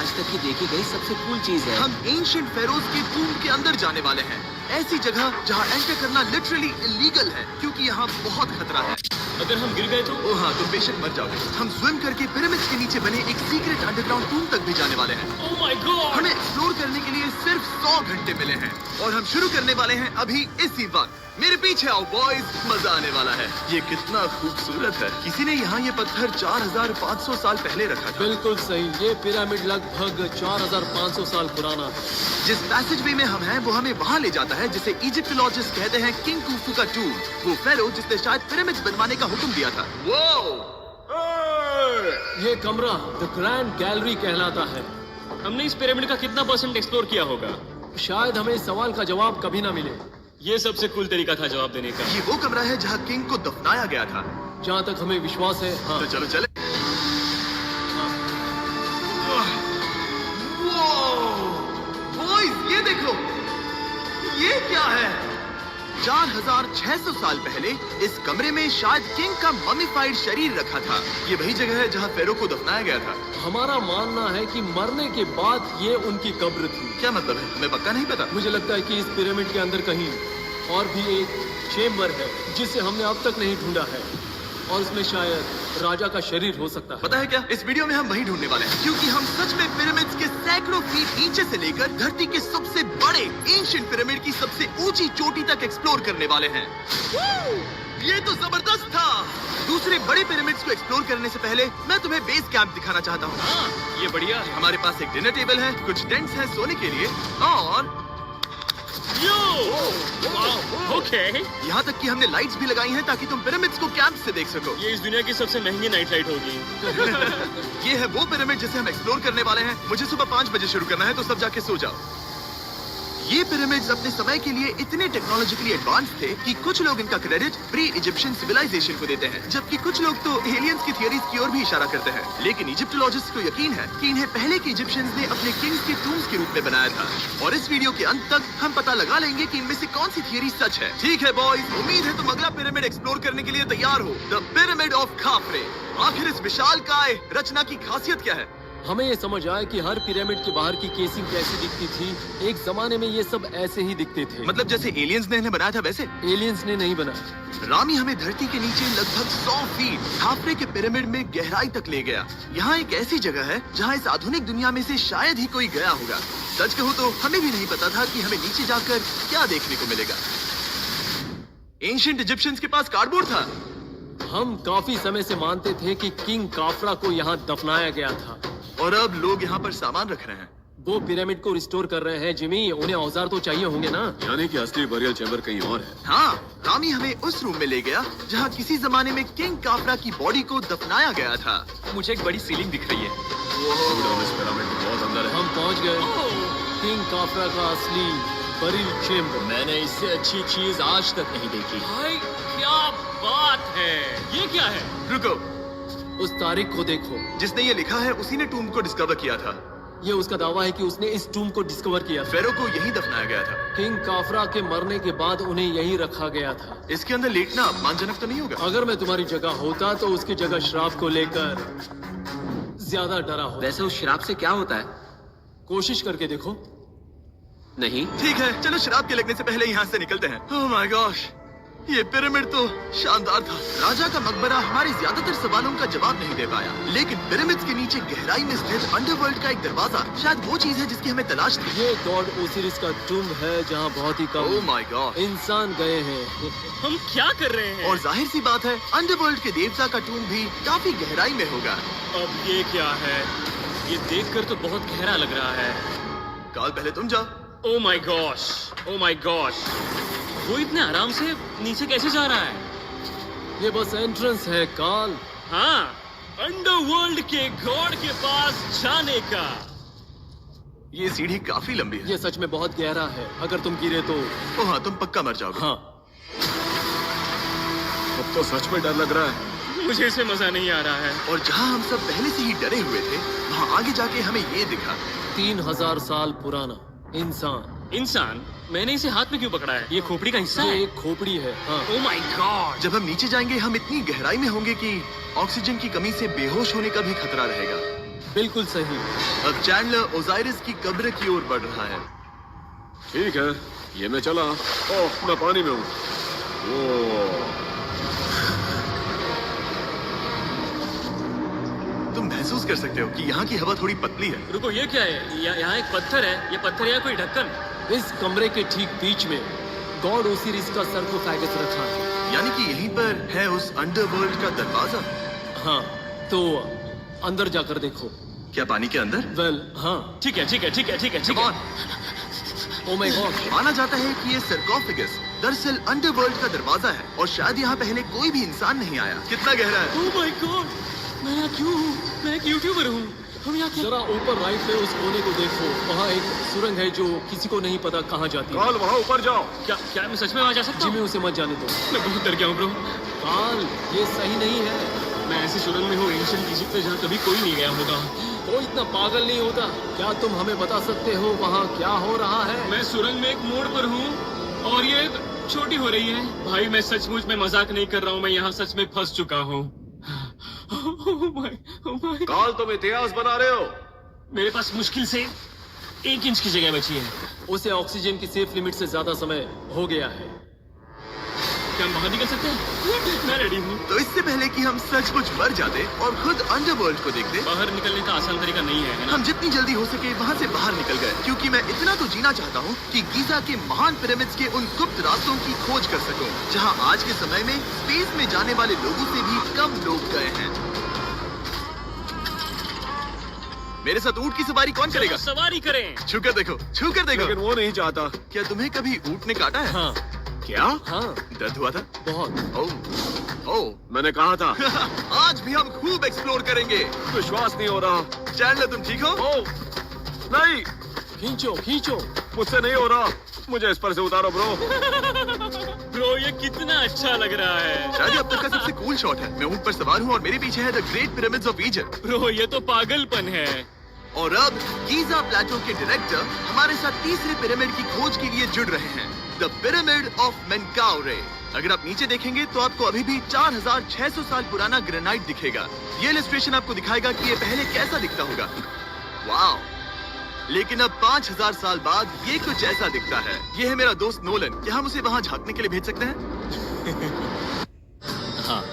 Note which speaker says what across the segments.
Speaker 1: आज तक की देखी गई सबसे कूल चीज है।
Speaker 2: हम एंशिएंट फेरोज के टूम के अंदर जाने वाले हैं, ऐसी जगह जहाँ एंटर करना लिटरली इलीगल है क्योंकि यहाँ बहुत खतरा है।
Speaker 3: अगर हम गिर गए तो?
Speaker 2: ओह हाँ, तुम बेशक मर जाओगे। हम स्विम करके पिरामिड्स के नीचे बने एक सीक्रेट अंडरग्राउंड टूम तक भी जाने वाले हैं।
Speaker 3: Oh my God!
Speaker 2: हमें एक्सप्लोर करने के लिए सिर्फ 100 घंटे मिले हैं और हम शुरू करने वाले हैं अभी इसी वक्त। मेरे पीछे आओ बॉयज, मजा आने वाला है। ये कितना खूबसूरत है। किसी ने यहाँ ये पत्थर 4500 साल पहले रखा था।
Speaker 4: बिल्कुल सही, ये पिरामिड लगभग 4500 साल पुराना है।
Speaker 2: जिस पैसेज वे में हम हैं वो हमें वहाँ ले जाता है जिसे इजिप्टोलॉजिस्ट कहते हैं किंग खुफू का टूम, वो फेरो जिसने शायद पिरामिड्स बनवाने का हुक्म दिया था।
Speaker 4: ये कमरा द ग्रैंड गैलरी कहलाता है।
Speaker 3: हमने इस पिरामिड का कितना % एक्सप्लोर किया होगा?
Speaker 4: शायद हमें इस सवाल का जवाब कभी ना मिले।
Speaker 3: ये सबसे कूल तरीका था जवाब देने का।
Speaker 2: ये वो कमरा है जहाँ किंग को दफनाया गया था।
Speaker 4: जहाँ तक हमें विश्वास है। हाँ।
Speaker 2: तो चलो चले। बॉयज ये देखो, ये क्या है? 4600 साल पहले इस कमरे में शायद किंग का ममीफाइड शरीर रखा था। ये वही जगह है जहाँ फेरो को दफनाया गया था।
Speaker 4: हमारा मानना है कि मरने के बाद ये उनकी कब्र थी।
Speaker 2: क्या मतलब है? हमें पक्का नहीं पता।
Speaker 4: मुझे लगता है कि इस पिरामिड के अंदर कहीं और भी एक चेम्बर है जिसे हमने अब तक नहीं ढूंढा है और उसमें शायद राजा का शरीर हो सकता है।
Speaker 2: पता है क्या, इस वीडियो में हम वही ढूंढने वाले हैं क्योंकि हम सच में पिरामिड्स के सैकड़ों फीट नीचे से लेकर धरती के सबसे बड़े एंशिएंट पिरामिड की सबसे ऊंची चोटी तक एक्सप्लोर करने वाले हैं। ये तो जबरदस्त था। दूसरे बड़े पिरामिड्स को एक्सप्लोर करने से पहले मैं तुम्हें बेस कैंप दिखाना चाहता हूँ।
Speaker 3: हाँ, ये बढ़िया है।
Speaker 2: हमारे पास एक डिनर टेबल है, कुछ टेंट्स हैं सोने के लिए और
Speaker 3: ओके।
Speaker 2: यहाँ तक कि हमने लाइट्स भी लगाई हैं ताकि तुम पिरामिड्स को कैंप से देख सको।
Speaker 3: ये इस दुनिया की सबसे महंगी नाइट लाइट होगी।
Speaker 2: ये है वो पिरामिड जिसे हम एक्सप्लोर करने वाले हैं। मुझे सुबह 5 बजे शुरू करना है तो सब जाके सो जाओ। ये पिरामिड्स अपने समय के लिए इतने टेक्नोलॉजिकली एडवांस थे कि कुछ लोग इनका क्रेडिट प्री इजिप्शियन सिविलाइजेशन को देते हैं, जबकि कुछ लोग तो एलियंस की थियरीज की ओर भी इशारा करते हैं। लेकिन इजिप्टोलॉजिस्ट को यकीन है कि इन्हें पहले के इजिप्शियंस ने अपने किंग्स के टूम्स के रूप में बनाया था और इस वीडियो के अंत तक हम पता लगा लेंगे कि इनमें से कौन सी थियरी सच है। ठीक है बॉयज, उम्मीद है तुम अगला पिरामिड एक्सप्लोर करने के लिए तैयार हो। The pyramid of खाफरे। आखिर इस विशालकाय रचना की खासियत क्या है?
Speaker 4: हमें ये समझ आया कि हर पिरामिड के बाहर की केसिंग कैसी दिखती थी। एक जमाने में ये सब ऐसे ही दिखते थे।
Speaker 2: मतलब जैसे एलियंस ने इन्हें बनाया था वैसे?
Speaker 4: एलियंस ने नहीं बनाया।
Speaker 2: रामी हमें धरती के नीचे लगभग 100 फीट खाफरे के पिरामिड में गहराई तक ले गया। यहाँ एक ऐसी जगह है जहाँ इस आधुनिक दुनिया में से शायद ही कोई गया होगा। सच कहूँ तो हमें भी नहीं पता था कि हमें नीचे जाकर क्या देखने को मिलेगा। एंशिएंट इजिप्शियंस के पास कार्डबोर्ड था।
Speaker 4: हम काफी समय से मानते थे कि किंग काफरा को यहाँ दफनाया गया था
Speaker 2: और अब लोग यहाँ पर सामान रख रहे हैं।
Speaker 4: वो पिरामिड को रिस्टोर कर रहे हैं। जिमी, उन्हें औजार तो चाहिए होंगे ना?
Speaker 5: यानी कि असली बरियल चैम्बर कहीं और है।
Speaker 2: हाँ, रामी हमें उस रूम में ले गया जहाँ किसी जमाने में किंग काफरा की बॉडी को दफनाया गया था।
Speaker 3: मुझे एक बड़ी सीलिंग दिख रही है।
Speaker 5: हम इस पिरामिड के बहुत अंदर है।
Speaker 4: हम पहुँच गए किंग काफरा का असली बरियल चेम्बर।
Speaker 1: मैंने इससे अच्छी चीज आज तक नहीं देखी।
Speaker 3: भाई क्या बात है! ये क्या है?
Speaker 2: रुको,
Speaker 4: उस तारीख को देखो।
Speaker 2: जिसने ये लिखा है उसी ने टूम को डिस्कवर किया था।
Speaker 4: ये उसका दावा है कि उसने इस टूम को डिस्कवर किया था।
Speaker 2: फेरो को यहीं दफनाया गया था।
Speaker 4: किंग काफरा के मरने के बाद उन्हें यहीं रखा गया था।
Speaker 2: इसके अंदर लेटना अपमानजनक तो नहीं होगा?
Speaker 4: अगर मैं तुम्हारी जगह होता तो उसकी जगह शराब को लेकर ज्यादा डरा हो।
Speaker 1: वैसे उस शराब से क्या होता है?
Speaker 4: कोशिश करके देखो।
Speaker 1: नहीं।
Speaker 2: ठीक है, चलो शराब के लगने से पहले यहाँ से निकलते हैं। ओह माय गॉश, ये पिरामिड तो शानदार था। राजा का मकबरा हमारे ज्यादातर सवालों का जवाब नहीं दे पाया, लेकिन पिरामिड्स के नीचे गहराई में स्थित अंडरवर्ल्ड का एक दरवाजा शायद वो चीज है जिसकी हमें तलाश थी।
Speaker 4: ये गॉड ओसिरिस का टूम है जहाँ बहुत ही कम
Speaker 2: ओह माय गॉड
Speaker 4: इंसान गए हैं।
Speaker 3: हम क्या कर रहे हैं?
Speaker 2: और जाहिर सी बात है अंडरवर्ल्ड के देवता का टूम भी काफी गहराई में होगा।
Speaker 3: अब ये क्या है? ये देखकर तो बहुत गहरा लग रहा है।
Speaker 2: काल पहले तुम जाओ।
Speaker 3: Oh my gosh, oh my gosh, वो इतने आराम से नीचे कैसे जा रहा है?
Speaker 4: ये बस एंट्रेंस है काल।
Speaker 3: हाँ, अंडरवर्ल्ड के गॉड के पास जाने का।
Speaker 2: ये सीढ़ी काफी लंबी है।
Speaker 4: ये सच में बहुत गहरा है। अगर तुम गिरे तो
Speaker 2: ओह हाँ, तुम पक्का मर जाओगे।
Speaker 4: हाँ।
Speaker 5: अब तो सच में डर लग रहा है।
Speaker 3: मुझे इसमें मजा नहीं आ रहा है।
Speaker 2: और जहाँ हम सब पहले से ही डरे हुए थे, वहाँ आगे जाके हमें ये दिखा।
Speaker 4: 3000 साल पुराना इंसान।
Speaker 3: इंसान? मैंने इसे हाथ में क्यों पकड़ा है? ये खोपड़ी का हिस्सा
Speaker 4: ये
Speaker 3: है?
Speaker 4: एक खोपड़ी है। हाँ।
Speaker 3: Oh my God!
Speaker 2: जब हम नीचे जाएंगे हम इतनी गहराई में होंगे कि ऑक्सीजन की कमी से बेहोश होने का भी खतरा रहेगा।
Speaker 4: बिल्कुल सही।
Speaker 2: अब चैंडलर ओजाइरिस की कब्र की ओर बढ़ रहा है।
Speaker 5: ठीक है, ये मैं चला। ओह, मैं पानी में हूँ। ओह,
Speaker 2: तुम महसूस कर सकते हो कि यहाँ की हवा थोड़ी पतली है।
Speaker 3: रुको, ये क्या है? यहाँ एक पत्थर है। ये पत्थर या कोई ढक्कन?
Speaker 4: इस कमरे के ठीक बीच में गॉड ओसिरिस का सरकोफेगस रखा है।
Speaker 2: यानी कि यहीं पर है उस अंडरवर्ल्ड का दरवाजा।
Speaker 4: हाँ, तो अंदर जाकर देखो।
Speaker 2: क्या पानी के अंदर?
Speaker 4: वेल, हाँ।
Speaker 3: ठीक है, ठीक है, ठीक है, ठीक है, ठीक
Speaker 2: Come
Speaker 3: है।
Speaker 2: on।
Speaker 4: Oh my God.
Speaker 2: माना जाता है कि ये सरकोफेगस दरअसल अंडरवर्ल्ड का दरवाजा है और शायद यहाँ पहले कोई भी इंसान नहीं आया। कितना गहरा है?
Speaker 3: ओह माय गॉड, मैं यहाँ क्यों हूँ? मैं एक यूट्यूबर हूँ। हम यहाँ
Speaker 4: जरा ऊपर राइट में उस कोने को देखो। वहाँ एक सुरंग है जो किसी को नहीं पता कहाँ जाती है।
Speaker 5: काल, वहाँ ऊपर जाओ।
Speaker 3: क्या मैं सच में वहाँ जा सकता
Speaker 4: जिमी
Speaker 3: हूँ?
Speaker 4: उसे मत जाने दो।
Speaker 3: मैं बहुत डर गया हूँ ब्रो।
Speaker 4: काल, ये सही नहीं है।
Speaker 3: मैं ऐसी सुरंग में हूँ एंशिएंट इजिप्ट में जहाँ कभी कोई नहीं गया होगा।
Speaker 4: कोई इतना पागल नहीं होता। क्या तुम हमें बता सकते हो वहाँ क्या हो रहा है?
Speaker 3: मैं सुरंग में एक मोड़ पर हूँ और ये छोटी हो रही है। भाई मैं सचमुच में मजाक नहीं कर रहा हूँ। मैं यहाँ सच में फंस चुका हूँ। Oh my।
Speaker 5: काल, तुम इतिहास बना रहे हो।
Speaker 3: मेरे पास मुश्किल से 1 इंच की जगह बची है।
Speaker 4: उसे ऑक्सीजन की सेफ लिमिट से ज्यादा समय हो गया है।
Speaker 3: क्या हम बाहर निकल सकते हैं? मैं रेडी हूँ।
Speaker 2: तो इससे पहले कि हम सचमुच मर जाते और खुद अंडरवर्ल्ड को देखते,
Speaker 3: बाहर निकलने का आसान तरीका नहीं है ना?
Speaker 2: हम जितनी जल्दी हो सके वहाँ से बाहर निकल गए, क्योंकि मैं इतना तो जीना चाहता हूँ कि गीजा के महान पिरामिड्स के उन गुप्त रास्तों की खोज कर सकूं, जहाँ आज के समय में स्पेस में जाने वाले लोगों से भी कम लोग गए हैं। मेरे साथ ऊंट की सवारी कौन करेगा?
Speaker 3: सवारी करें।
Speaker 2: छूकर देखो, छूकर देखो।
Speaker 5: लेकिन वो नहीं चाहता।
Speaker 2: क्या तुम्हें कभी ऊंट ने काटा है?
Speaker 4: हाँ,
Speaker 2: क्या?
Speaker 4: हाँ,
Speaker 2: दर्द हुआ था?
Speaker 4: बहुत।
Speaker 2: ओह,
Speaker 5: मैंने कहा था।
Speaker 2: आज भी हम खूब एक्सप्लोर करेंगे।
Speaker 5: विश्वास नहीं हो रहा।
Speaker 2: चैंडलर, तुम ठीक हो?
Speaker 5: ओह, नहीं,
Speaker 4: खींचो, खींचो।
Speaker 5: मुझसे नहीं हो रहा। मुझे इस पर से उतारो ब्रो।
Speaker 3: ब्रो, ये कितना अच्छा लग रहा है।
Speaker 2: शायद ये अब तक का सबसे कूल शॉट है। मैं ऊंट पर सवार हूँ और मेरे पीछे है the great pyramids of Egypt.
Speaker 3: Bro, ये तो पागलपन है।
Speaker 2: और अब गीजा प्लेटो के डायरेक्टर हमारे साथ तीसरे पिरामिड की खोज के लिए जुड़ रहे हैं, द पिरामिड ऑफ मेनकाउरे। अगर आप नीचे देखेंगे तो आपको अभी भी 4600 साल पुराना ग्रेनाइट दिखेगा। ये इलस्ट्रेशन आपको दिखाएगा कि ये पहले कैसा दिखता होगा। वाओ! लेकिन अब 5000 साल बाद ये कुछ ऐसा दिखता है। ये है मेरा दोस्त नोलन। क्या हम उसे वहाँ झांकने के लिए भेज सकते हैं?
Speaker 4: हाँ,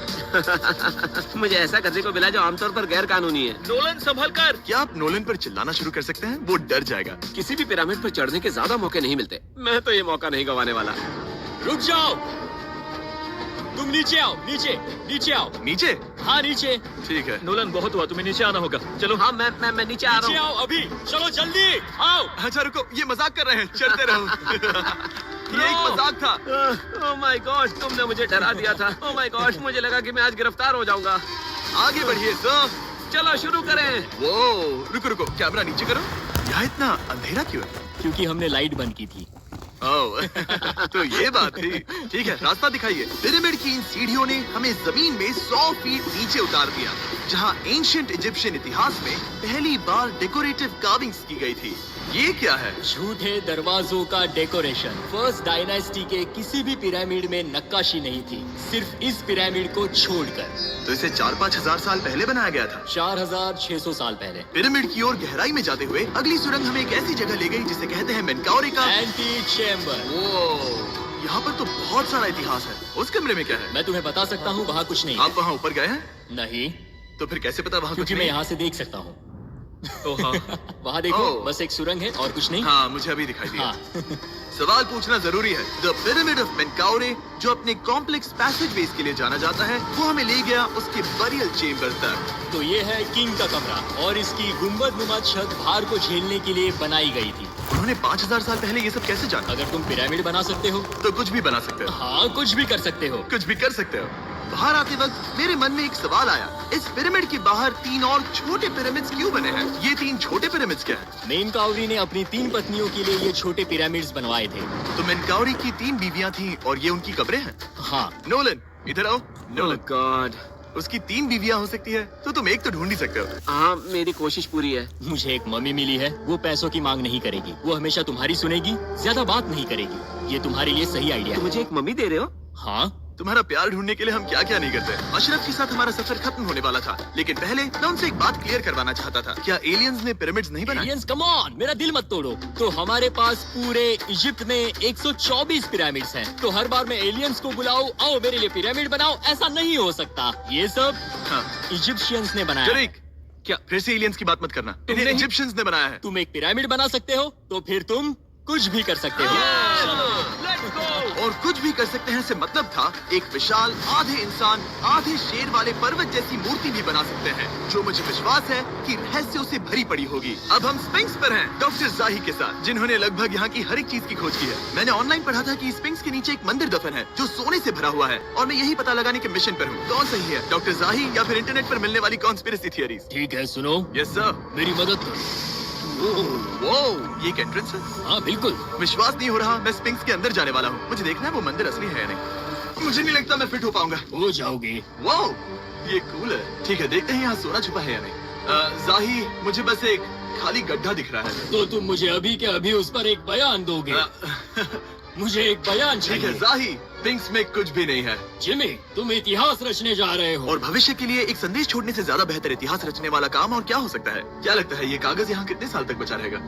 Speaker 1: मुझे ऐसा करने को मिला जो आमतौर पर गैर कानूनी है।
Speaker 3: नोलन, संभल कर।
Speaker 2: क्या आप नोलन पर चिल्लाना शुरू कर सकते हैं? वो डर जाएगा।
Speaker 1: किसी भी पिरामिड पर चढ़ने के ज्यादा मौके नहीं मिलते। मैं तो ये मौका नहीं गंवाने वाला।
Speaker 3: रुक जाओ। तुम नीचे आओ, नीचे, नीचे आओ।
Speaker 2: नीचे?
Speaker 3: हाँ, नीचे।
Speaker 2: ठीक है।
Speaker 3: नोलन, बहुत हुआ, तुम्हें नीचे आना होगा। चलो।
Speaker 1: हाँ, मैं नीचे आ
Speaker 3: नीचे
Speaker 1: रहा हूँ।
Speaker 3: आओ अभी। चलो जल्दी आओ।
Speaker 2: अच्छा रुको, ये मजाक कर रहे हैं। चढ़ते रहो। ये एक मजाक था।
Speaker 1: ओह माय गॉड, तुमने मुझे डरा दिया था। ओह माय गॉड, मुझे लगा कि मैं आज गिरफ्तार हो जाऊंगा।
Speaker 2: आगे बढ़िए सर।
Speaker 1: चलो शुरू करें।
Speaker 2: वो रुको रुको, कैमरा नीचे करो। यहाँ इतना अंधेरा क्यों है?
Speaker 3: क्योंकि हमने लाइट बंद की थी।
Speaker 2: ओह, तो ये बात थी। ठीक है, रास्ता दिखाइए। पिरामिड की इन सीढ़ियों ने हमें जमीन में 100 फीट नीचे उतार दिया, जहाँ एंशिएंट इजिप्शियन इतिहास में पहली बार डेकोरेटिव कार्विंग्स की गई थी। ये क्या है?
Speaker 6: झूठे दरवाजों का डेकोरेशन। फर्स्ट डायनास्टी के किसी भी पिरामिड में नक्काशी नहीं थी, सिर्फ इस पिरामिड को छोड़कर।
Speaker 2: तो इसे 4-5 हजार साल पहले बनाया गया था।
Speaker 6: 4600 साल पहले।
Speaker 2: पिरामिड की ओर गहराई में जाते हुए अगली सुरंग हमें एक ऐसी जगह ले गई जिसे कहते हैं मेनकाउरे का
Speaker 6: एंटी चेम्बर।
Speaker 2: वो यहाँ पर तो बहुत सारा इतिहास है। उस कमरे में क्या है?
Speaker 6: मैं तुम्हें बता सकता हूँ, वहाँ कुछ नहीं
Speaker 2: आप वहाँ ऊपर गए हैं?
Speaker 6: है। नहीं,
Speaker 2: तो फिर कैसे पता वहाँ कुछ
Speaker 6: क्योंकि मैं
Speaker 2: नहीं?
Speaker 6: यहाँ से देख सकता हूँ।
Speaker 3: तो हाँ।
Speaker 6: वहाँ देखो,
Speaker 2: ओह।
Speaker 6: बस एक सुरंग है और कुछ नहीं।
Speaker 2: हाँ, मुझे अभी दिखाई दिया।
Speaker 6: हाँ।
Speaker 2: सवाल पूछना जरूरी है। द पिरामिड ऑफ मेनकाउरे, जो अपने कॉम्प्लेक्स पैसेजवेज के लिए जाना जाता है, वो हमें ले गया उसके बरियल चेम्बर तक।
Speaker 6: तो ये है किंग का कमरा और इसकी गुंबदनुमा छत भार को झेलने के लिए बनाई गई थी।
Speaker 2: उन्होंने 5000 साल पहले ये सब कैसे जाना?
Speaker 6: अगर तुम पिरामिड बना सकते हो
Speaker 2: तो कुछ भी बना सकते हो।
Speaker 6: हाँ, कुछ भी कर सकते हो।
Speaker 2: कुछ भी कर सकते हो। बाहर आते वक्त मेरे मन में एक सवाल आया, इस पिरामिड के बाहर 3 और छोटे पिरामिड्स क्यों बने हैं? ये 3 छोटे पिरामिड्स क्या हैं?
Speaker 6: मेनकाउरी ने अपनी 3 पत्नियों के लिए ये छोटे पिरामिड्स बनवाए थे।
Speaker 2: तो मेनकाउरे की 3 बीवियां थीं और ये उनकी कब्रें हैं।
Speaker 6: हाँ,
Speaker 2: नोलन, इधर आओ।
Speaker 1: ओह
Speaker 2: नोलन,
Speaker 1: गॉड।
Speaker 2: उसकी 3 बीवियां हो सकती है, तो तुम एक तो ढूंढ ही सकते हो।
Speaker 1: हाँ, मेरी कोशिश पूरी है।
Speaker 6: मुझे एक मम्मी मिली है। वो पैसों की मांग नहीं करेगी, वो हमेशा तुम्हारी सुनेगी, ज्यादा बात नहीं करेगी। ये तुम्हारे लिए सही आइडिया
Speaker 1: तुम
Speaker 6: है।
Speaker 1: मुझे एक मम्मी दे रहे हो?
Speaker 6: हाँ,
Speaker 2: तुम्हारा प्यार ढूंढने के लिए हम क्या क्या नहीं करते। अशरफ के साथ हमारा सफर खत्म होने वाला था, लेकिन पहले मैं उनसे एक बात क्लियर करवाना चाहता था। क्या एलियंस ने पिरामिड्स नहीं बनाए?
Speaker 6: एलियंस कम ऑन, मेरा दिल मत तोड़ो। तो हमारे पास पूरे इजिप्ट में 124 पिरामिड्स हैं। तो हर बार मैं एलियंस को बुलाऊं, आओ मेरे लिए पिरामिड बनाओ, ऐसा नहीं हो सकता। ये सब
Speaker 2: हाँ।
Speaker 6: इजिप्शियंस ने बनाया है।
Speaker 2: जरीक, क्या फिर से एलियंस की बात मत करना। इन्हें
Speaker 6: नहीं-
Speaker 2: इजिप्शियंस ने बनाया है।
Speaker 6: तुम एक पिरामिड बना सकते हो तो फिर तुम कुछ भी कर सकते हो।
Speaker 2: और कुछ भी कर सकते हैं से मतलब था एक विशाल आधे इंसान आधे शेर वाले पर्वत जैसी मूर्ति भी बना सकते हैं, जो मुझे विश्वास है कि रहस्यों से भरी पड़ी होगी। अब हम स्पिंक्स पर हैं, डॉक्टर जाही के साथ, जिन्होंने लगभग यहाँ की हर एक चीज की खोज की है। मैंने ऑनलाइन पढ़ा था कि स्पिंक्स के नीचे एक मंदिर दफन है जो सोने से भरा हुआ है, और मैं यही पता लगाने के मिशन पर हूँ। कौन सही है, डॉक्टर जाही या फिर इंटरनेट पर मिलने वाली कॉन्स्पिरेसी थियरीज?
Speaker 6: ठीक है, सुनो,
Speaker 2: यस सर।
Speaker 6: मेरी मदद करो।
Speaker 2: वो ये एक एंट्रेंस है?
Speaker 6: हाँ बिल्कुल।
Speaker 2: विश्वास नहीं हो रहा, मैं स्पिंक्स के अंदर जाने वाला हूँ। मुझे देखना है वो मंदिर असली है या नहीं। मुझे नहीं लगता मैं फिट हो पाऊंगा।
Speaker 6: हो जाओगे।
Speaker 2: वो ये कूल है। ठीक है, देखते हैं यहाँ सोना छुपा है या नहीं। जाही, मुझे बस एक खाली गड्ढा दिख रहा है।
Speaker 6: तो तुम मुझे अभी के अभी उस पर एक बयान दोगे? मुझे एक बयान
Speaker 2: ठीक है
Speaker 6: चाहिए।
Speaker 2: जाही, स्पिंक्स में कुछ भी नहीं है।
Speaker 6: जिमी, तुम इतिहास रचने जा रहे हो।
Speaker 2: और भविष्य के लिए एक संदेश छोड़ने से ज्यादा बेहतर इतिहास रचने वाला काम और क्या हो सकता है? क्या लगता है ये कागज यहाँ कितने साल तक बचा रहेगा?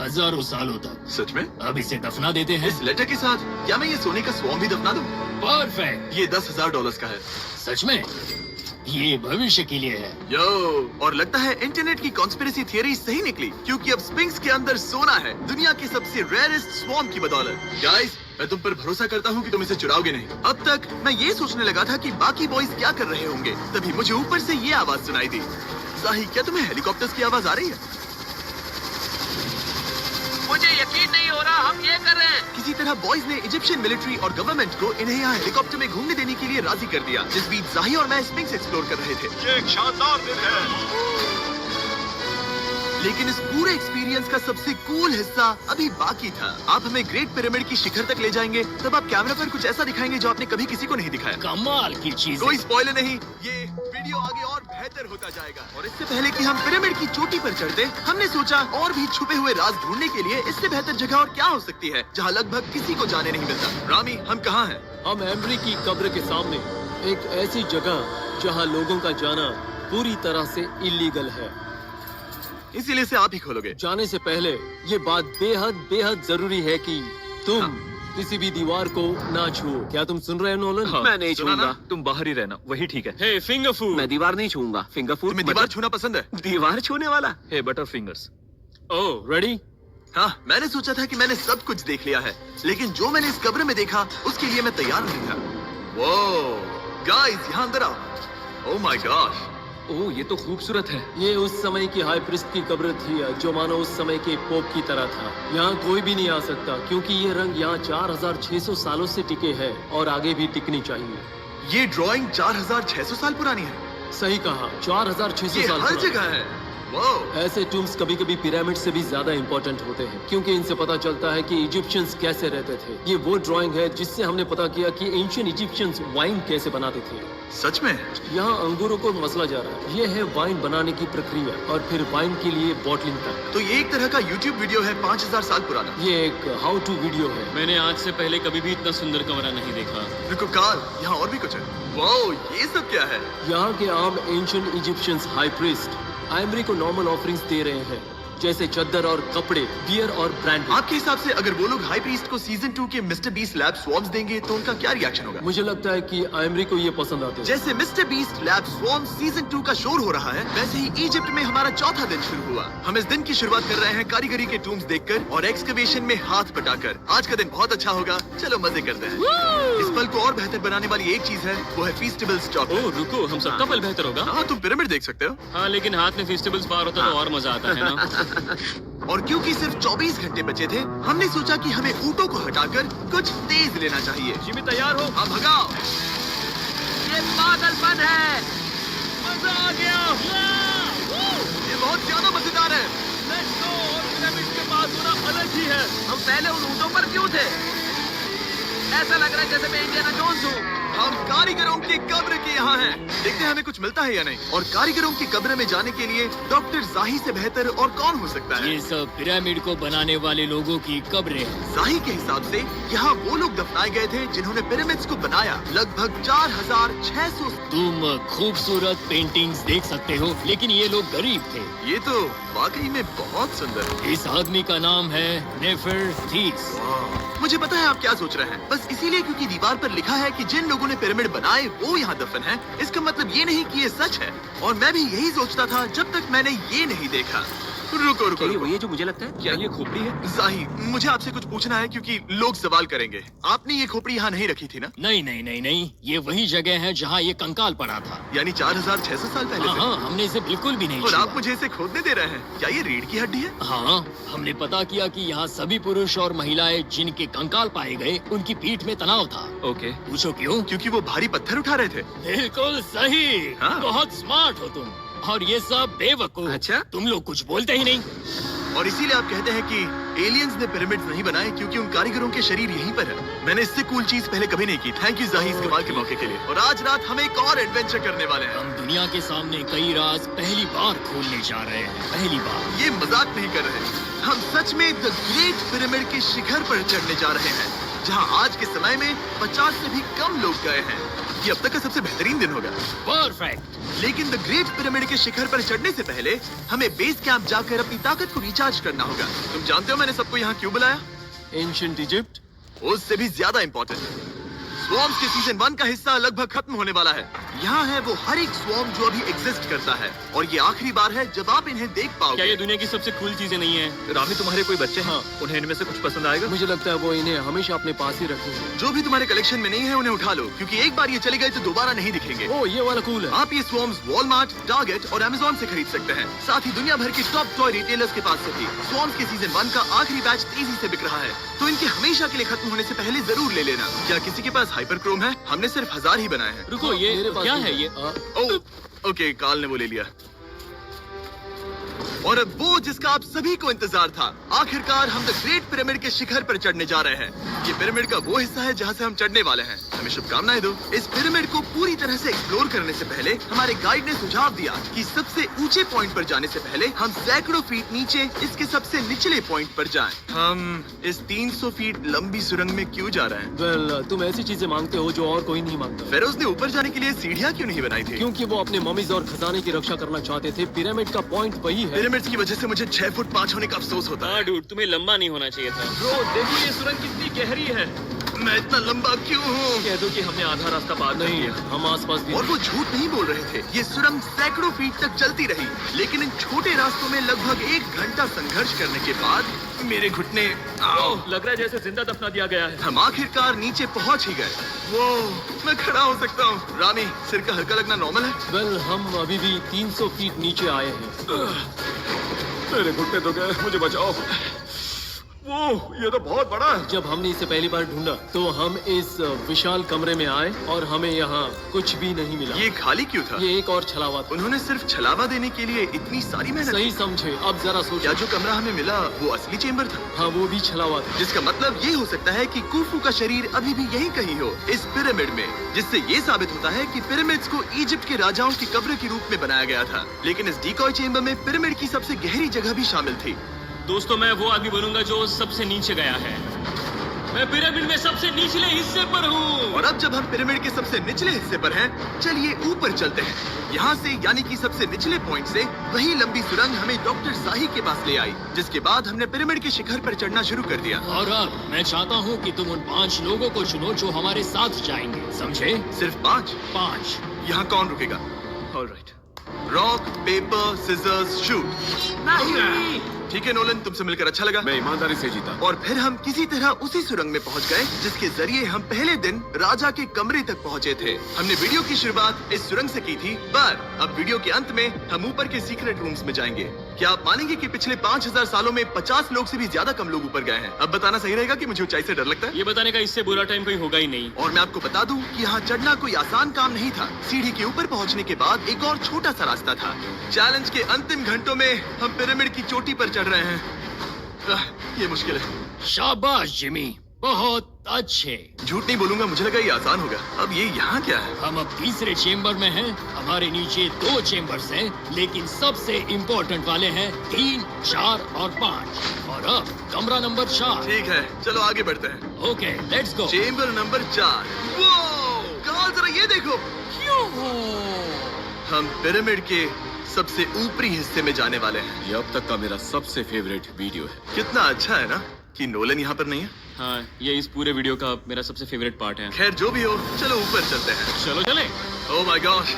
Speaker 6: हजारों सालों तक।
Speaker 2: सच में?
Speaker 6: अब इसे दफना देते हैं।
Speaker 2: इस लेटर के साथ क्या मैं ये सोने का स्वॉर्म भी दफना दूं?
Speaker 6: परफेक्ट।
Speaker 2: ये $10,000 का है।
Speaker 6: सच में? ये भविष्य के लिए है।
Speaker 2: यो, और लगता है इंटरनेट की कॉन्स्पिरेसी थियरी सही निकली, क्योंकि अब स्पिंक्स के अंदर सोना है, दुनिया के सबसे रेयरेस्ट स्वॉर्म की बदौलत। गाइस, मैं तुम पर भरोसा करता हूँ कि तुम इसे चुराओगे नहीं। अब तक मैं ये सोचने लगा था कि बाकी बॉयज क्या कर रहे होंगे, तभी मुझे ऊपर से ये आवाज सुनाई दी। जाही, क्या तुम्हें हेलीकॉप्टर्स की आवाज आ रही है?
Speaker 1: मुझे यकीन नहीं हो रहा हम ये कर रहे हैं।
Speaker 2: किसी तरह बॉयज ने इजिप्शियन मिलिट्री और गवर्नमेंट को इन्हें यहाँ हेलीकॉप्टर में घूमने देने के लिए राजी कर दिया, जिस बीच जाही और मैं स्पिंक्स एक्सप्लोर कर रहे थे।
Speaker 5: ये एक शानदार दिन है।
Speaker 2: लेकिन इस पूरे एक्सपीरियंस का सबसे कूल हिस्सा अभी बाकी था। आप हमें ग्रेट पिरामिड की शिखर तक ले जाएंगे, तब आप कैमरा पर कुछ ऐसा दिखाएंगे जो आपने कभी किसी को नहीं दिखाया।
Speaker 6: कमाल की चीज।
Speaker 2: कोई स्पॉइलर नहीं, ये वीडियो आगे और बेहतर होता जाएगा। और इससे पहले कि हम पिरामिड की चोटी पर चढ़ते, हमने सोचा और भी छुपे हुए राज ढूंढने के लिए इससे बेहतर जगह और क्या हो सकती है, जहाँ लगभग किसी को जाने नहीं मिलता। रामी, हम कहाँ हैं?
Speaker 4: हम एम्ब्री की कब्र के सामने, एक ऐसी जगह जहां लोगों का जाना पूरी तरह से इलीगल है।
Speaker 2: इसीलिए से आप ही खोलोगे।
Speaker 4: जाने से पहले ये बात बेहद बेहद जरूरी है कि तुम किसी भी दीवार को ना छुओ। क्या तुम सुन रहे हो नोलन?
Speaker 1: मैं नहीं
Speaker 2: सुना ना?
Speaker 1: छूंगा, तुम बाहर ही रहना, वही ठीक है।
Speaker 3: हे फिंगर फूड।
Speaker 1: मैं दीवार नहीं छूंगा। फिंगर फूड
Speaker 2: तुम्हें दीवार छूना पसंद है?
Speaker 1: दीवार छूने वाला? हे बटर फिंगर्स।
Speaker 4: ओह, रेडी?
Speaker 2: हाँ, मैंने सोचा था कि मैंने सब कुछ देख लिया है, लेकिन जो मैंने इस कब्र में देखा उसके लिए मैं तैयार नहीं था। वो गाइस, यहाँ अंदर आओ। ओह माय गॉड,
Speaker 1: ओह, ये तो खूबसूरत है।
Speaker 4: ये उस समय की हाई प्रीस्ट की कब्र थी, जो मानो उस समय के पोप की तरह था। यहाँ कोई भी नहीं आ सकता, क्योंकि ये रंग यहाँ 4600 सालों से टिके हैं और आगे भी टिकनी चाहिए।
Speaker 2: ये ड्राइंग 4600 साल पुरानी है।
Speaker 4: सही कहा, 4600
Speaker 2: ये
Speaker 4: साल
Speaker 2: हर
Speaker 4: पुरानी।
Speaker 2: जगह है। वो
Speaker 4: ऐसे टूम्स कभी कभी पिरामिड से भी ज्यादा इंपॉर्टेंट होते हैं, क्योंकि इनसे पता चलता है कि इजिप्शियंस कैसे रहते थे। ये वो ड्राइंग है जिससे हमने पता किया कि एंशिएंट इजिप्शियंस वाइन कैसे बनाते थे।
Speaker 2: सच में?
Speaker 4: यहाँ अंगूरों को मसला जा रहा है। ये है वाइन बनाने की प्रक्रिया और फिर वाइन के लिए बॉटलिंग तक।
Speaker 2: तो ये एक तरह का YouTube वीडियो है 5000 साल पुराना।
Speaker 4: ये एक हाउ टू वीडियो है।
Speaker 3: मैंने आज से पहले कभी भी इतना सुंदर कमरा नहीं देखा।
Speaker 2: रुको कार्ल, यहाँ और भी कुछ है। वाओ, ये सब क्या है?
Speaker 4: यहाँ के आम एंशिएंट इजिप्शियंस हाई प्रीस्ट आइमरी को नॉर्मल ऑफरिंग्स दे रहे हैं, जैसे चद्दर और कपड़े, बियर और ब्रांड।
Speaker 2: आपके हिसाब से अगर वो लोग हाई प्रीस्ट को सीजन 2 के मिस्टर बीस्ट लैब स्वॉर्म्स देंगे तो उनका क्या रिएक्शन होगा?
Speaker 4: मुझे लगता है कि आइमरी को ये पसंद आते हैं।
Speaker 2: जैसे मिस्टर बीस्ट लैब स्वॉर्म्स सीजन 2 का शोर हो रहा है, वैसे ही इजिप्ट में हमारा चौथा दिन शुरू हुआ। हम इस दिन की शुरुआत कर रहे हैं कारीगरी के टूम्स देखकर और एक्सकवेशन में हाथ बटाकर। आज का दिन बहुत अच्छा होगा, चलो मजे करते हैं। इस पल को और बेहतर बनाने वाली एक चीज है, वो है फीस्टेबल्स चॉकलेट।
Speaker 3: ओह रुको, हम सबका पल बेहतर होगा।
Speaker 2: हाँ, तुम पिरामिड देख सकते हो।
Speaker 3: हाँ, लेकिन हाथ में फेस्टिवल्स बार होता तो और मजा आता है ना।
Speaker 2: और क्योंकि सिर्फ 24 घंटे बचे थे, हमने सोचा कि हमें ऊँटों को हटाकर कुछ तेज लेना चाहिए।
Speaker 1: जिमी तैयार हो?
Speaker 2: हाँ, भगाओ।
Speaker 1: ये पागलपन है।
Speaker 3: मजा आ गया।
Speaker 2: ये बहुत ज्यादा मजेदार है।
Speaker 1: Let's go. और पिरामिड के पास होना अलग ही है। हम पहले उन ऊँटों पर क्यों थे? ऐसा लग रहा है जैसे मैं इंडियाना जोन्स हूँ।
Speaker 2: हम कारीगरों की कब्र के यहाँ हैं। देखते हैं हमें कुछ मिलता है या नहीं। और कारीगरों की कब्र में जाने के लिए डॉक्टर जाही से बेहतर और कौन हो सकता है?
Speaker 6: ये सब पिरामिड को बनाने वाले लोगों की कब्रें हैं।
Speaker 2: जाही के हिसाब से यहाँ वो लोग दफनाए गए थे जिन्होंने पिरामिड्स को बनाया। लगभग 4600।
Speaker 6: तुम खूबसूरत पेंटिंग्स देख सकते हो, लेकिन ये लोग गरीब थे।
Speaker 2: ये तो वाकई में बहुत सुंदर है।
Speaker 6: इस आदमी का नाम है नेफरटीस।
Speaker 2: मुझे पता है आप क्या सोच रहे हैं, बस इसीलिए क्योंकि दीवार पर लिखा है कि जिन लोगों ने पिरामिड बनाए वो यहाँ दफन है, इसका मतलब ये नहीं कि ये सच है। और मैं भी यही सोचता था जब तक मैंने ये नहीं देखा। रुको रुको, रुको।
Speaker 1: ये जो मुझे लगता है, क्या ये खोपड़ी है?
Speaker 2: जाही, मुझे आपसे कुछ पूछना है क्योंकि लोग सवाल करेंगे। आपने ये खोपड़ी यहाँ नहीं रखी थी ना?
Speaker 6: नहीं नहीं नहीं नहीं, ये वही जगह है जहाँ ये कंकाल पड़ा था।
Speaker 2: यानी 4600 साल पहले से?
Speaker 6: हाँ, हमने इसे बिल्कुल भी नहीं
Speaker 2: और
Speaker 6: छुआ।
Speaker 2: आप मुझे इसे खोदने दे रहे हैं? क्या ये रीढ़ की हड्डी है?
Speaker 6: हाँ, हमने पता किया कि यहाँ सभी पुरुष और महिलाएं जिनके कंकाल पाए गए, उनकी पीठ में तनाव था।
Speaker 1: ओके।
Speaker 6: पूछो क्यों?
Speaker 2: क्योंकि वो भारी पत्थर उठा रहे थे।
Speaker 6: बिल्कुल सही।
Speaker 2: हाँ।
Speaker 6: बहुत स्मार्ट हो तुम। और ये सब बेवकूफ।
Speaker 1: अच्छा?
Speaker 6: तुम लोग कुछ बोलते ही नहीं।
Speaker 2: और इसीलिए आप कहते हैं कि एलियंस ने पिरामिड्स नहीं बनाए क्योंकि उन कारीगरों के शरीर यहीं पर है। मैंने इससे कूल चीज पहले कभी नहीं की। थैंक यू जाही इस कमाल के मौके के लिए। और आज रात हम एक और एडवेंचर करने वाले हैं।
Speaker 6: हम दुनिया के सामने कई राज पहली बार खोलने जा रहे हैं। पहली बार।
Speaker 2: ये मजाक नहीं कर रहे। हम सच में द ग्रेट पिरामिड के शिखर पर चढ़ने जा रहे हैं, जहां आज के समय में 50 से भी कम लोग गए हैं। ये अब तक का सबसे बेहतरीन दिन होगा।
Speaker 6: परफेक्ट।
Speaker 2: लेकिन द ग्रेट पिरामिड के शिखर पर चढ़ने से पहले हमें बेस कैंप जाकर अपनी ताकत को रिचार्ज करना होगा। तुम जानते हो मैंने सबको यहाँ क्यों बुलाया?
Speaker 4: Ancient Egypt.
Speaker 2: उससे भी ज्यादा इम्पोर्टेंट है, स्वॉर्म्स के सीजन 1 का हिस्सा लगभग खत्म होने वाला है। यहाँ है वो हर एक स्वॉर्म जो अभी एग्जिस्ट करता है, और ये आखिरी बार है जब आप इन्हें देख
Speaker 3: क्या
Speaker 2: पाओगे।
Speaker 3: ये दुनिया की सबसे कूल चीजें नहीं है?
Speaker 1: रामी, तुम्हारे कोई बच्चे हैं? उन्हें इनमें से कुछ पसंद आएगा?
Speaker 4: मुझे लगता है वो इन्हें हमेशा अपने पास ही रखेंगे।
Speaker 2: जो भी तुम्हारे कलेक्शन में नहीं है उन्हें उठा लो, क्योंकि एक बार ये चले गए तो दोबारा नहीं दिखेंगे।
Speaker 4: ओ, ये वाला कूल है।
Speaker 2: आप ये स्वॉर्म्स वॉलमार्ट, टारगेट और अमेज़न से खरीद सकते हैं। साथ ही दुनिया भर के टॉप टॉय रिटेलर्स के पास से भी। स्वॉर्म्स के सीजन 1 का आखिरी बैच तेजी से बिक रहा है, तो इनके हमेशा के लिए खत्म होने से पहले जरूर ले लेना। क्या किसी के पास हाइपर क्रोम है? हमने सिर्फ 1000 ही बनाए हैं।
Speaker 3: रुको, ये
Speaker 4: मेरे पास
Speaker 3: क्या
Speaker 4: भी
Speaker 3: है ये?
Speaker 2: ओह, ओके, काल ने वो ले लिया। और अब वो जिसका आप सभी को इंतजार था, आखिरकार हम द ग्रेट पिरामिड के शिखर पर चढ़ने जा रहे हैं। ये पिरामिड का वो हिस्सा है जहाँ से हम चढ़ने वाले हैं। हमें शुभकामनाएं दो। इस पिरामिड को पूरी तरह से एक्सप्लोर करने से पहले हमारे गाइड ने सुझाव दिया कि सबसे ऊंचे पॉइंट पर जाने से पहले हम सैकड़ों फीट नीचे इसके सबसे निचले पॉइंट पर जाएं। हम इस 300 फीट लंबी सुरंग में क्यों जा रहे हैं?
Speaker 4: वेल, तुम ऐसी चीजें मांगते हो जो और कोई नहीं मांगता।
Speaker 2: फेरोज ने ऊपर जाने के लिए सीढ़ियाँ क्यों नहीं बनाई थी?
Speaker 4: क्योंकि वो अपने ममीज और खजाने की रक्षा करना चाहते थे। पिरामिड का पॉइंट वही है।
Speaker 2: पिरामिड्स की वजह से मुझे 6 फुट 5 होने का अफसोस होता है।
Speaker 3: हाँ डूड, तुम्हें लंबा नहीं होना चाहिए था।
Speaker 1: ब्रो, देखो ये सुरंग कितनी गहरी है।
Speaker 2: मैं इतना लंबा क्यों हूँ?
Speaker 1: कह दो कि हमने आधा रास्ता पार कर
Speaker 4: नहीं,
Speaker 1: लिया।
Speaker 4: हम आसपास भी
Speaker 2: और वो झूठ नहीं बोल रहे थे। ये सुरंग सैकड़ों फीट तक चलती रही, लेकिन इन छोटे रास्तों में लगभग 1 घंटा संघर्ष करने के बाद मेरे घुटने
Speaker 1: ओह, लग रहा है जैसे जिंदा दफना दिया गया है।
Speaker 2: हम आखिरकार नीचे पहुंच ही गए। वो मैं खड़ा हो सकता हूँ। रामी, सिर का हल्का लगना नॉर्मल है?
Speaker 4: वेल, हम अभी भी 300 फीट नीचे आए हैं।
Speaker 5: मेरे घुटने तो गए, मुझे बचाओ। वो ये तो बहुत बड़ा है।
Speaker 4: जब हमने इसे पहली बार ढूंढा तो हम इस विशाल कमरे में आए और हमें यहाँ कुछ भी नहीं मिला।
Speaker 2: ये खाली क्यों था?
Speaker 4: ये एक और छलावा था।
Speaker 2: उन्होंने सिर्फ छलावा देने के लिए इतनी सारी मेहनत
Speaker 4: सही
Speaker 2: की।
Speaker 4: समझे। अब जरा
Speaker 2: क्या
Speaker 4: सोचो।
Speaker 2: जो कमरा हमें मिला वो असली चेम्बर था?
Speaker 4: हाँ, वो भी छलावा था।
Speaker 2: जिसका मतलब ये हो सकता है कि कुफू का शरीर अभी भी यहीं कहीं हो, इस पिरामिड में, जिससे ये साबित होता है कि पिरामिड्स को इजिप्ट के राजाओं की कब्र के रूप में बनाया गया था। लेकिन इस डिकॉय चेम्बर में पिरामिड की सबसे गहरी जगह भी शामिल थी।
Speaker 3: दोस्तों, मैं वो आदमी बनूंगा जो सबसे नीचे गया है। मैं पिरामिड में सबसे निचले हिस्से पर हूँ।
Speaker 2: और अब जब हम पिरामिड के सबसे निचले हिस्से पर हैं, चलिए ऊपर चलते हैं। यहाँ से यानी कि सबसे निचले पॉइंट से वही लंबी सुरंग हमें डॉक्टर जाही के पास ले आई, जिसके बाद हमने पिरामिड के शिखर पर चढ़ना शुरू कर दिया।
Speaker 6: और अब मैं चाहता हूँ कि तुम उन 5 लोगों को चुनो जो हमारे साथ जाएंगे, समझे?
Speaker 2: सिर्फ 5?
Speaker 6: 5।
Speaker 2: यहाँ कौन रुकेगा?
Speaker 1: Alright.
Speaker 2: Rock, paper, scissors, shoot.
Speaker 1: नहीं।
Speaker 2: ठीक है नोलन, तुमसे मिलकर अच्छा लगा।
Speaker 5: मैं ईमानदारी से जीता।
Speaker 2: और फिर हम किसी तरह उसी सुरंग में पहुंच गए जिसके जरिए हम पहले दिन राजा के कमरे तक पहुंचे थे। हमने वीडियो की शुरुआत इस सुरंग से की थी, पर अब वीडियो के अंत में हम ऊपर के सीक्रेट रूम्स में जाएंगे। क्या आप मानेंगे कि पिछले 5000 सालों में 50 लोग से भी ज्यादा कम लोग ऊपर गए हैं? अब बताना सही रहेगा कि मुझे ऊंचाई से डर लगता है?
Speaker 3: ये बताने का इससे बुरा टाइम कोई होगा ही नहीं।
Speaker 2: और मैं आपको बता दूं कि यहाँ चढ़ना कोई आसान काम नहीं था। सीढ़ी के ऊपर पहुँचने के बाद एक और छोटा सा रास्ता था। चैलेंज के अंतिम घंटों में हम पिरामिड की चोटी पर चढ़ रहे हैं। ये मुश्किल है।
Speaker 6: शाबाश जिमी, बहुत अच्छे।
Speaker 2: झूठ नहीं बोलूंगा, मुझे लगा ये आसान होगा। अब ये यहाँ क्या है?
Speaker 6: हम अब तीसरे चेम्बर में हैं। हमारे नीचे 2 चेम्बर्स हैं, लेकिन सबसे इम्पोर्टेंट वाले हैं 3, 4 और 5। और अब कमरा नंबर 4।
Speaker 2: ठीक है, चलो आगे बढ़ते हैं।
Speaker 6: Okay, let's go.
Speaker 2: Chamber number 4। वो कमाल, जरा ये देखो। हम पिरामिड के सबसे ऊपरी हिस्से में जाने वाले हैं।
Speaker 5: ये अब तक का मेरा सबसे फेवरेट वीडियो है।
Speaker 2: कितना अच्छा है ना कि नोलन यहाँ पर नहीं है।
Speaker 3: हाँ, ये इस पूरे वीडियो का मेरा सबसे फेवरेट पार्ट है।
Speaker 2: खैर जो भी हो, चलो ऊपर चलते हैं।
Speaker 3: चलो चले।
Speaker 2: ओह माय गॉश,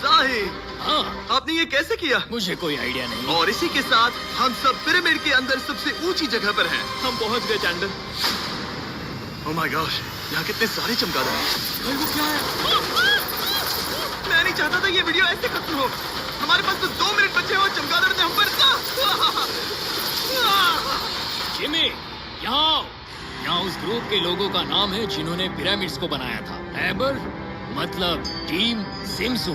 Speaker 2: जाहिद,
Speaker 6: हाँ,
Speaker 2: आपने ये कैसे किया?
Speaker 6: मुझे कोई आइडिया नहीं।
Speaker 2: और इसी के साथ हम सब पिरामिड के अंदर सबसे ऊंची जगह पर हैं।
Speaker 1: हम पहुंच गए चैंडलर।
Speaker 2: ओह माय गॉश, यहाँ कितने सारे चमगादड़ हैं।
Speaker 3: भाई वो क्या है?
Speaker 2: मैं नहीं चाहता था ये वीडियो ऐसे खत्म हो। हमारे पास बस 2 मिनट बचे हैं और चमगादड़ ने हम पर
Speaker 6: जिमी, यहाँ आओ। यहाँ उस ग्रुप के लोगों का नाम है जिन्होंने पिरामिड्स को बनाया था। एबर मतलब टीम, सिमसू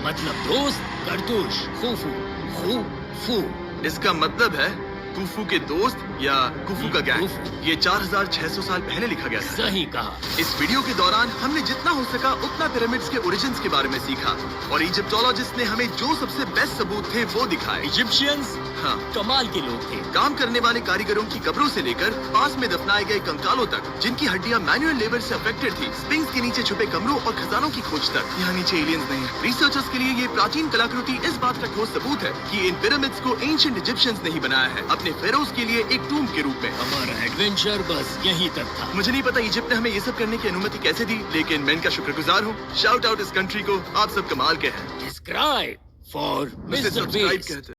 Speaker 6: मतलब दोस्त, करतूश, खूफू, खू-फू।
Speaker 2: इसका मतलब है कुफू के दोस्त या कुफू का गैंग।
Speaker 6: कुफू।
Speaker 2: ये 4600 साल पहले लिखा गया था।
Speaker 6: सही कहा।
Speaker 2: इस वीडियो के दौरान हमने जितना हो सका उतना पिरामिड्स के ओरिजिन्स के बारे में सीखा और इजिप्टोलॉजिस्ट ने हमें जो सबसे बेस्ट सबूत थे वो दिखाए।
Speaker 6: इजिप्शियंस
Speaker 2: हाँ,
Speaker 6: कमाल के लोग थे।
Speaker 2: काम करने वाले कारीगरों की कब्रों से लेकर पास में दफनाए गए कंकालों तक, जिनकी हड्डियां मैनुअल लेबर से अफेक्टेड थी, स्पिंक्स के नीचे छुपे कमरों और खजानों की खोज तक। यहाँ नीचे एलियंस नहीं है। रिसर्चर्स के लिए ये प्राचीन कलाकृति इस बात का ठोस सबूत है कि इन पिरामिड्स को एंशिएंट इजिप्शियंस ने ही बनाया है, अपने फेरोज के लिए एक टूम के रूप में।
Speaker 6: हमारा एडवेंचर बस यहीं तक था।
Speaker 2: मुझे नहीं पता इजिप्ट ने हमें ये सब करने की अनुमति कैसे दी, लेकिन मैं इनका शुक्रगुजार हूँ। शाउट आउट इस कंट्री को, आप सब कमाल के हैं।
Speaker 6: डिस्क्राइब फॉर
Speaker 2: उसे
Speaker 6: मिस्टर
Speaker 2: सब्सक्राइब
Speaker 6: बीस्ट।
Speaker 2: कहते हैं।